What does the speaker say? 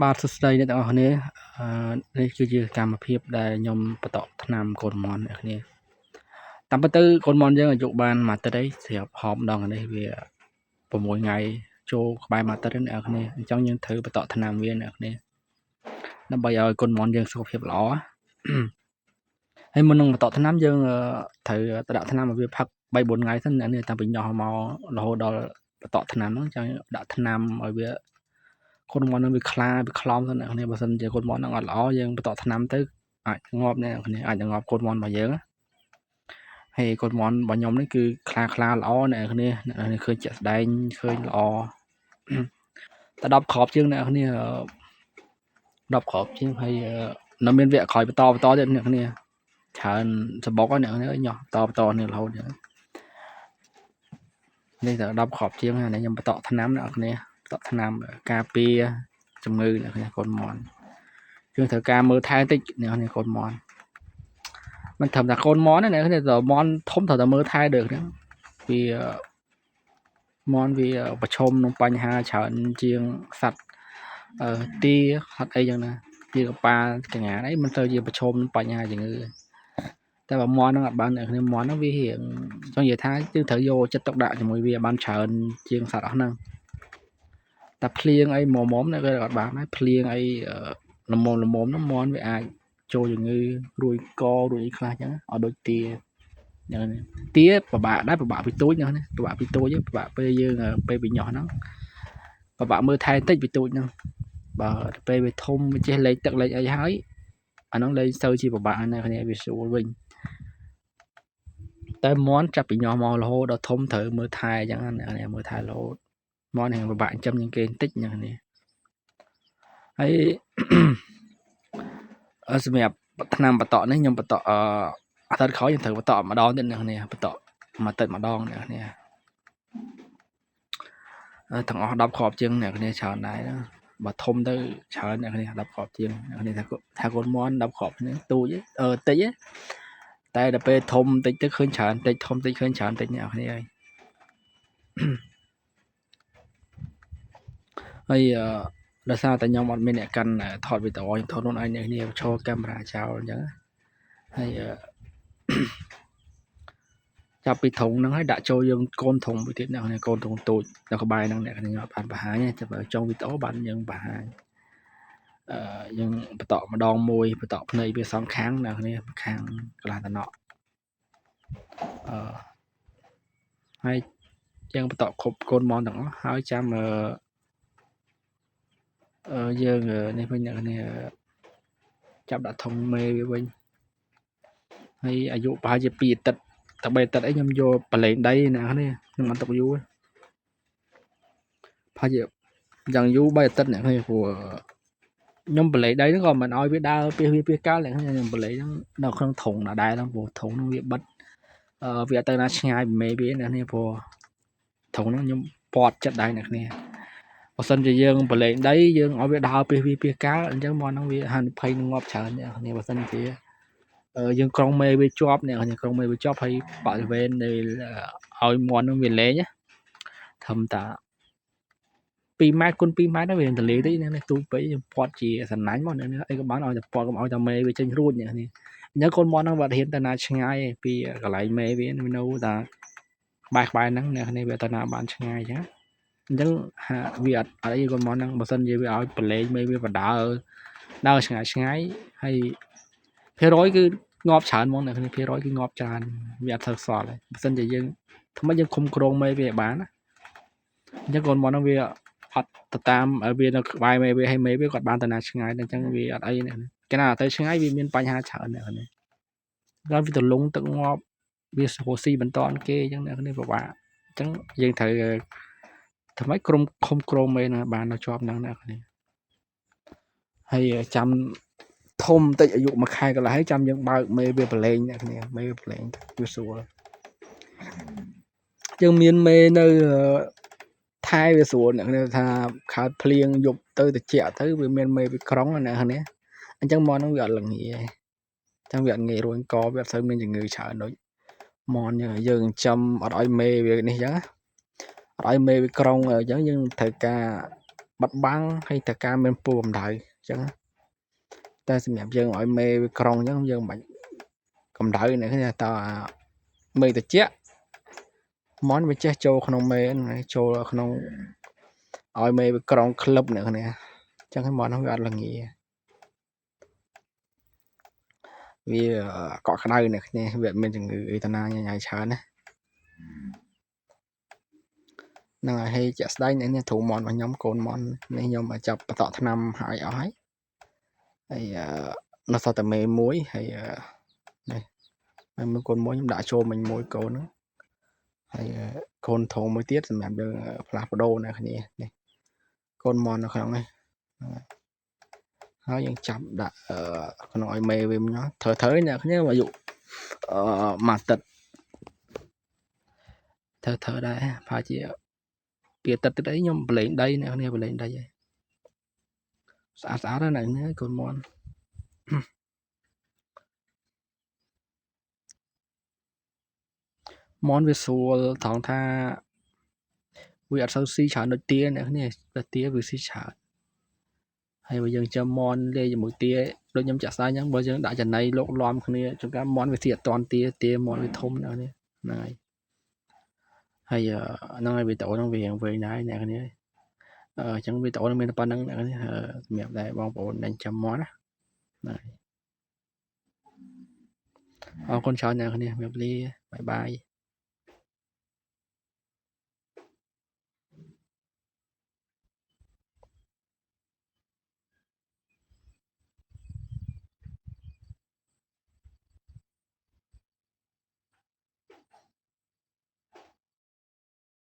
បាទសួស្តីអ្នកទាំងអស់គ្នានេះគឺជាកម្មភាពដែលខ្ញុំបន្តថ្នាំកូនមន់អ្នកគ្នាតាមពិតទៅកូនមន់យើងអាយុបានមួយអាទិត្យអីស្រាប់ហោមដងនេះវា6ថ្ងៃចូលក្បែរមួយអាទិត្យអ្នកគ្នាអញ្ចឹងយើងត្រូវបន្តថ្នាំវាអ្នកគ្នាដើម្បីឲ្យកូនមន់យើងសុខភាពល្អហើយមុននឹងបន្តថ្នាំយើងត្រូវទៅដាក់ថ្នាំឲ្យវាផឹក3 4ថ្ងៃសិនអ្នកនេះតាំងពីញ៉ោះមករហូតដល់បន្តថ្នាំហ្នឹងចឹងដាក់ថ្នាំឲ្យវាកូនមន់នឹងវាខ្លាវាខ្លំទៅអ្នកគ្នាបើសិនជាកូនមន់នឹងអត់ល្អយើងបន្តថ្នាំទៅអាចងាប់អ្នកគ្នាអាចងាប់កូនមន់របស់យើងហើយកូនមន់របស់ខ្ញុំនេះគឺខ្លាល្អអ្នកគ្នាឃើញជាក់ស្ដែងឃើញល្អតែ10គ្រាប់ជាងអ្នកគ្នា10គ្រាប់ជាងហើយនៅមានវគ្គក្រោយបន្តទៀតអ្នកគ្នាច្រើនសបុកអ្នកគ្នាញ៉ោះបន្តនេះរហូតនេះតែ10គ្រាប់ជាងហើយខ្ញុំបន្តថ្នាំអ្នកគ្នាបន្តថ្នាំការពារជំងឺអ្នកគ្នាកូនមន់យើងត្រូវការមើលថែតិចអ្នកគ្នាកូនមន់មិនត្រឹមតែកូនមន់ទេអ្នកគ្នាតមន់ធំត្រូវតែមើលថែដូចហ្នឹងវាមន់វាប្រឈមនឹងបញ្ហាច្រើនជាងសត្វទាសត្វអីចឹងណាទាកប៉ាកញ្ញាអីមិនទៅជាប្រឈមនឹងបញ្ហាជំងឺតែបើមន់ហ្នឹងអត់បានអ្នកគ្នាមន់ហ្នឹងវារៀងចង់និយាយថាយើងត្រូវយកចិត្តទុកដាក់ជាមួយវាបានច្រើនជាងសត្វអស់ហ្នឹងតែភ្លៀងអីមុំនេះវាអត់បានដែរភ្លៀងអីល្មមហ្នឹងមន់វាអាចចូលជំងឺរួយករួយអីខ្លះចឹងឲ្យដូចទាចឹងទាពិបាកដែរពិបាកពីទូចហ្នឹងណាពិបាកពីទូចពិបាកពេលយើងពេលវាញ៉ោះហ្នឹងពិបាកមើលថែតិចពីទូចហ្នឹងបើពេលវាធំវាចេះលេខទឹកលេខអីហើយអាហ្នឹងលេងទៅជាពិបាកណាស់គ្នាវាស្រួលវិញតែមន់ចាប់ពីញ៉ោះមករហូតដល់ធំត្រូវមើលថែចឹងណាមើលថែរហូតមន់ហ្នឹងពិបាកចិញ្ចឹមជាងគេបន្តិចចឹងនេះហើយសម្រាប់ឆ្នាំបន្តនេះខ្ញុំបន្តអាទិត្យក្រោយខ្ញុំត្រូវបន្តម្ដងទៀតអ្នកគ្នាបន្តមួយអាទិត្យម្ដងអ្នកគ្នាទាំងអស់10គ្រាប់ជាងអ្នកគ្នាច្រើនដែរណាបើធំទៅច្រើនអ្នកគ្នា10គ្រាប់ជាងអ្នកគ្នាថាកូនមន់10គ្រាប់នេះទូចតិចតែដល់ពេលធំតិចទៅឃើញច្រើនតិចធំតិចឃើញច្រើនតិចអ្នកគ្នាហើយដោយសារតែខ្ញុំអត់មានអ្នកកាន់ថតវីដេអូខ្ញុំថតខ្លួនឯងអ្នកគ្នាឈរកាមេរ៉ាចោលអញ្ចឹងហើយចាប់ពីធុងហ្នឹងហើយដាក់ចូលយើងកូនធុងមួយទៀតអ្នកគ្នាកូនធុងតូចនៅក្បែរហ្នឹងអ្នកគ្នាបានបង្ហាញតែបើចុងវីដេអូបានយើងបង្ហាញយើងបន្តម្ដងមួយបន្តភ្នែកវាសងខាងអ្នកគ្នាខាងកន្លះតំណក់ហើយយើងបន្តគ្រប់កូនមន់ទាំងអស់ហើយចាំយើងនេះវិញអ្នកគ្នាចាប់ដាក់ធុងមេវាវិញហើយអាយុប្រហែលជា2អាទិត្យតែ3អាទិត្យអីខ្ញុំយកបលែងដីអ្នកគ្នាខ្ញុំអត់ទុកយូរប្រហែលជាយ៉ាងយូរ3អាទិត្យអ្នកគ្នាព្រោះខ្ញុំបលែងដីហ្នឹងក៏មិនឲ្យវាដើរពីកាលអ្នកខ្ញុំបលែងហ្នឹងនៅក្នុងធុងដដែលហ្នឹងព្រោះធុងហ្នឹងវាបិទវាអត់ទៅណាឆ្ងាយពីមេវាអ្នកគ្នាព្រោះធុងហ្នឹងខ្ញុំពាត់ចិត្តដែរអ្នកគ្នាបើសិនជាយើងបលែងដីយើងឲ្យវាដើរពីកាលអញ្ចឹងមកហ្នឹងវាហានិភ័យនឹងងាប់ច្រើនអ្នកគ្នាបើសិនជាយើងក្រុងមេវាជាប់អ្នកគ្នាក្រុងមេវាជាប់ហើយបរិវេណនៃឲ្យមន់នឹងវាលេងធំតា2ម៉ែត្រគុណ2ម៉ែត្រហ្នឹងវាទលាតិចនេះទូចពេកខ្ញុំពាត់ជាសណាញ់មកនេះអីក៏បានឲ្យតែពាត់កុំឲ្យតែមេវាចេញរួចនេះអញ្ចឹងកូនមន់ហ្នឹងវាហ៊ានទៅណាឆ្ងាយពីកន្លែងមេវានៅតែក្បែរហ្នឹងអ្នកនេះវាទៅណាបានឆ្ងាយអញ្ចឹងវាអត់អីកូនមន់ហ្នឹងបើសិនជាវាឲ្យប្រឡែងមេវាបដើរឆ្ងាយហើយភាគរយគឺងាប់ច្រើនហ្មងអ្នកនេះភាគរយគឺងាប់ច្រើនវាអត់ធ្វើសល់ទេបើសិនជាយើងថ្មីយើងឃុំក្រងមេវាឲ្យបានណាអញ្ចឹងកូនមន់ហ្នឹងវាអត់ទៅតាមវានៅក្បែរមេវាហើយមេវាគាត់បានទៅណាឆ្ងាយអញ្ចឹងវាអត់អីនេះគេណាទៅឆ្ងាយវាមានបញ្ហាច្រើនអ្នកនេះដល់វាទៅលងទឹកងាប់វារស់ស៊ីបន្តគេអញ្ចឹងអ្នកនេះពិបាកអញ្ចឹងយើងត្រូវថ្មីក្រុមឃុំក្រងមេណាបាននៅជាប់ហ្នឹងអ្នកនេះហើយចាំធំតិចអាយុ1ខែកន្លះហើយចាំយើងបើកមេវាប្រឡែងអ្នកគ្នាមេវាប្រឡែងវាស្រួលយើងមានមេនៅថែវាស្រួលអ្នកគ្នាថាខោភ្លៀងយប់ទៅត្រជាក់ទៅវាមានមេវាក្រុងអ្នកគ្នាអញ្ចឹងមន់ហ្នឹងវាអត់ល្ងាយអញ្ចឹងវាអត់ងាយរួញកវាអត់សូវមានជំងឺច្រើនដូចមន់យើងចិញ្ចឹមអត់ឲ្យមេវានេះអញ្ចឹងអត់ឲ្យមេវាក្រុងអញ្ចឹងយើងត្រូវការ bắt băng hay tất cả mình pù cầm đợi chẳng ta sẽ nhập dân ở mê krong chứ dân mạnh cầm đợi này cái ta mê ta chết món với chết châu không mê này châu không ở mê krong club nữa này chẳng cái món nó gọi là nghỉ vì có khả năng này nè việc mình chừng người ta na nhà chán nè năng là hay chả đây này thủ món và nhóm cồn món này nhóm mà chập tọt năm hải ói hay nó sao tầm mê muối hay này mình cồn muối đã cho mình muối cồn nữa hay cồn thổ muối tiết rồi làm được flapdo này này cồn món nó không này nóยังจับđã con nói mê về nó thở thở nha nếu mà dụ mà tật thở thở đây phải chỉ kia tật đấy nhưng mà lên đây nè nghe lên đây xả xả ra này nữa con món món về số thằng tha vì ở sau si chả nổi tiếng này là tiếng vì si chả hay bây giờ cho món đây một tia đôi nhâm chả sai nhá bây giờ đã trận này lộn lom không nè chúng ta món về thiệt toàn tia tia món về thôm nữa nè này hay nói về tổ nó về này nè nè chẳng về tổ nó mình pa năng nè mẹ đây bong bộ đang chăm món á này con chào nè nè mẹ bye bye